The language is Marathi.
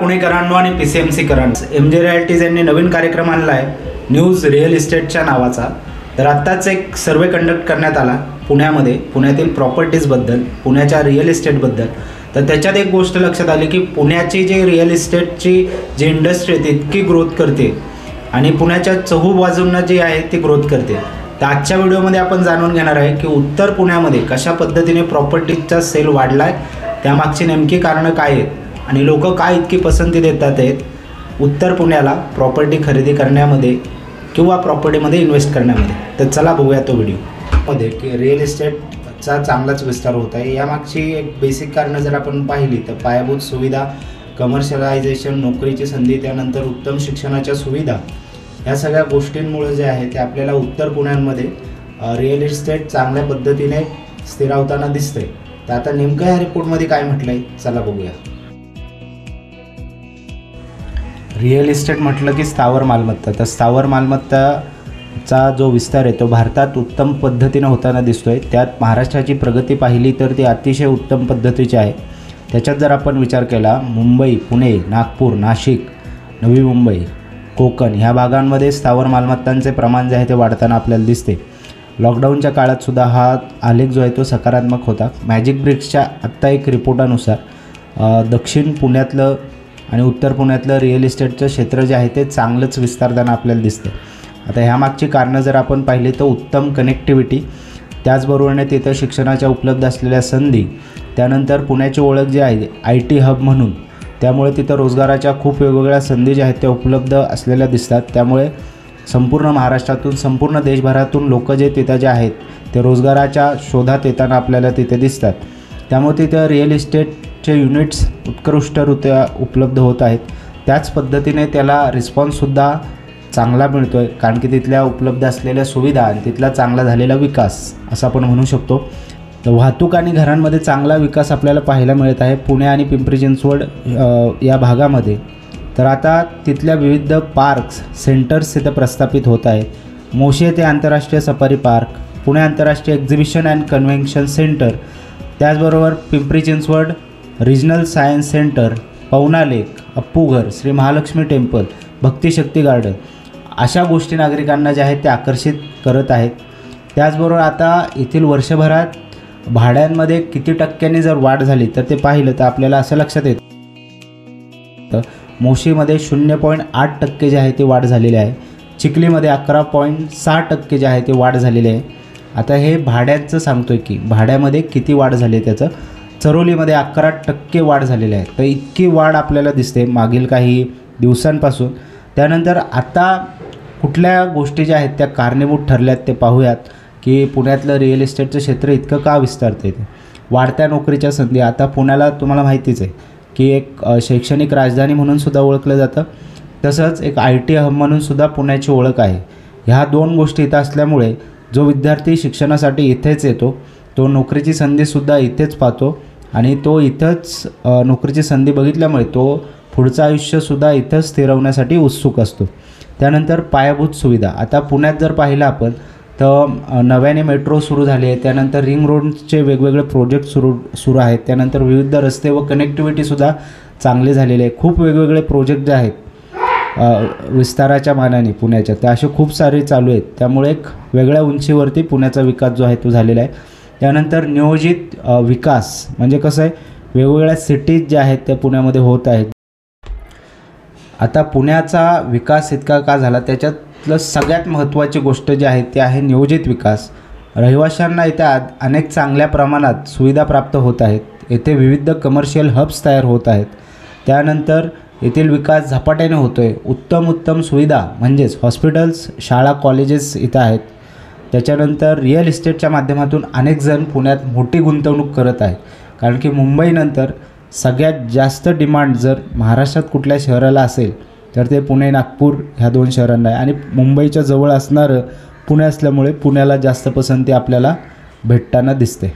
पुणेकरांनो आणि PCMCकरांनो, MJ रिअल्टीज यांनी नवीन कार्यक्रम आणला आहे न्यूज रिअल इस्टेटच्या नावाचा। तर आत्ताच एक सर्वे कंडक्ट करण्यात आला पुण्यामध्ये, पुण्यातील प्रॉपर्टीजबद्दल, पुण्याच्या रिअल इस्टेटबद्दल। तर त्याच्यात एक गोष्ट लक्षात आली की पुण्याची जी रिअल इस्टेटची जी इंडस्ट्री आहे ती इतकी ग्रोथ करते आणि पुण्याच्या चहूबाजूंना जी आहे ती ग्रोथ करते। तर आजच्या व्हिडिओमध्ये आपण जाणून घेणार आहे की उत्तर पुण्यामध्ये कशा पद्धतीने प्रॉपर्टीचा सेल वाढला आहे, त्यामागची नेमकी कारणं काय आहेत आणि लोक काय इतकी पसंती देतात आहेत उत्तर पुण्याला प्रॉपर्टी खरेदी करण्यामध्ये किंवा प्रॉपर्टीमध्ये इन्व्हेस्ट करण्यामध्ये। तर चला बघूया तो व्हिडिओमध्ये की रिअल इस्टेटचा चांगलाच विस्तार होत आहे। यामागची एक बेसिक कारणं जर आपण पाहिली तर पायाभूत सुविधा, कमर्शियलायझेशन, नोकरीची संधी, त्यानंतर उत्तम शिक्षणाच्या सुविधा, या सगळ्या गोष्टींमुळे जे आहे ते आपल्याला उत्तर पुण्यामध्ये रिअल इस्टेट चांगल्या पद्धतीने स्थिरावताना दिसते। तर आता नेमकं या रिपोर्टमध्ये काय म्हटलं आहे चला बघूया। रिअल इस्टेट म्हटलं की स्थावर मालमत्ता, तर स्थावर मालमत्ताचा जो विस्तार आहे तो भारतात उत्तम पद्धतीने होताना दिसतोय। त्यात महाराष्ट्राची प्रगती पाहिली तर ती अतिशय उत्तम पद्धतीची आहे। त्याच्यात जर आपण विचार केला मुंबई, पुणे, नागपूर, नाशिक, नवी मुंबई, कोकण ह्या भागांमध्ये स्थावर मालमत्तांचे प्रमाण जे आहे ते वाढताना आपल्याला दिसते। लॉकडाऊनच्या काळात सुद्धा हा आलेख जो आहे तो सकारात्मक होता। मॅजिक ब्रिक्सच्या आत्ता एक रिपोर्टानुसार दक्षिण पुण्यातलं आणि उत्तर पुण्यातलं रिअल इस्टेटचं क्षेत्र जे आहे ते चांगलंच विस्तारताना आपल्याला दिसते। आता ह्यामागची कारणं जर आपण पाहिली तर उत्तम कनेक्टिव्हिटी, त्याचबरोबरने तिथं शिक्षणाच्या उपलब्ध असलेल्या संधी, त्यानंतर पुण्याची ओळख जी आहे IT हब म्हणून, त्यामुळे तिथं रोजगाराच्या खूप वेगवेगळ्या संधी ज्या आहेत त्या उपलब्ध असलेल्या दिसतात। त्यामुळे संपूर्ण महाराष्ट्रातून, संपूर्ण देशभरातून लोक जे तिथं जे आहेत ते रोजगाराच्या शोधात येताना आपल्याला तिथे दिसतात। त्यामुळे तिथं रिअल इस्टेटचे युनिट्स उत्कृष्टरित्या उपलब्ध होत आहेत। त्याच पद्धतीने त्याला रिस्पॉन्ससुद्धा चांगला मिळतो आहे, कारण की तिथल्या उपलब्ध असलेल्या सुविधा आणि तिथला चांगला झालेला विकास असं आपण म्हणू शकतो। तर वाहतूक आणि घरांमध्ये चांगला विकास आपल्याला पाहायला मिळत आहे पुणे आणि पिंपरी चिंचवड या भागामध्ये। तर आता तिथल्या विविध पार्क्स, सेंटर्स तिथं प्रस्थापित होत आहेत। मोशी येथे आंतरराष्ट्रीय सफारी पार्क, पुणे आंतरराष्ट्रीय एक्झिबिशन अँड कन्व्हेन्शन सेंटर, त्याचबरोबर Pimpri Chinchwad regional science centre, Pavana lake, Appughar, Shri Mahalakshmi temple, Bhaktishakti garden, अशा गोष्टी नागरिकांना ज्या आहेत त्या आकर्षित करत आहेत। त्याचबरोबर आता येथील वर्षभरात भाड्यांमध्ये किती टक्क्यांनी जर वाढ झाली तर ते पाहिलं तर आपल्याला असं लक्षात येतं मोशीमध्ये 0.8% जे आहे ते वाढ झालेली आहे, चिखलीमध्ये 11.6% जे आहे ते वाढ झालेली आहे। आता हे भाड्याचं सांगतोय की भाड्यामध्ये किती वाढ झाली आहे त्याचं, चरोलीमध्ये 11% वाढ झालेली आहे। तर इतकी वाढ आपल्याला दिसते मागील काही दिवसांपासून। त्यानंतर आता कुठल्या गोष्टी ज्या आहेत त्या कारणीभूत ठरल्यात ते पाहूयात की पुण्यातलं रिअल इस्टेटचं क्षेत्र इतकं का विस्तारते ते। वाढत्या नोकरीच्या संधी, आता पुण्याला तुम्हाला माहितीच आहे की एक शैक्षणिक राजधानी म्हणून सुद्धा ओळखलं जातं, तसंच एक IT हब म्हणून सुद्धा पुण्याची ओळख आहे। ह्या दोन गोष्टी इथं असल्यामुळे जो विद्यार्थी शिक्षणासाठी इथेच येतो तो नोकरीची संधीसुद्धा इथेच पाहतो आणि तो इथंच नोकरीची संधी बघितल्यामुळे तो पुढचं आयुष्यसुद्धा इथंच स्थिरवण्यासाठी उत्सुक असतो। त्यानंतर पायाभूत सुविधा, आता पुण्यात जर पाहिलं आपण तर नव्याने मेट्रो सुरू झाली आहे, त्यानंतर रिंग रोडचे वेगवेगळे प्रोजेक्ट सुरू आहेत, त्यानंतर विविध रस्ते व कनेक्टिव्हिटीसुद्धा चांगली झालेली आहे। खूप वेगवेगळे प्रोजेक्ट जे आहेत विस्ताराच्या मानाने पुण्याच्या त्या असे खूप सारे चालू आहेत। त्यामुळे एक वेगळ्या उंचीवरती पुण्याचा विकास जो आहे तो झालेला आहे। त्यानंतर नियोजित विकास म्हणजे कसं आहे, वेगवेगळ्या सिटीज ज्या आहेत त्या पुण्यामध्ये होत आहेत। आता पुण्याचा विकास इतका का झाला त्याच्यातलं सगळ्यात महत्त्वाची गोष्ट जी आहे ती आहे नियोजित विकास। रहिवाशांना इथे अनेक चांगल्या प्रमाणात सुविधा प्राप्त होत आहेत, येथे विविध कमर्शियल हब्स तयार होत आहेत, त्यानंतर येथील विकास झपाट्याने होतो आहे। उत्तम सुविधा म्हणजेच हॉस्पिटल्स, शाळा, कॉलेजेस इथं आहेत। त्याच्यानंतर रिअल इस्टेटच्या माध्यमातून अनेक जण पुण्यात मोठी गुंतवणूक करत आहेत, कारण की मुंबईनंतर सगळ्यात जास्त डिमांड जर महाराष्ट्रात कुठल्या शहराला असेल तर ते पुणे, नागपूर ह्या दोन शहरांना आहे आणि मुंबईच्या जवळ असणारं पुणे असल्यामुळे पुण्याला जास्त पसंती आपल्याला भेटताना दिसते।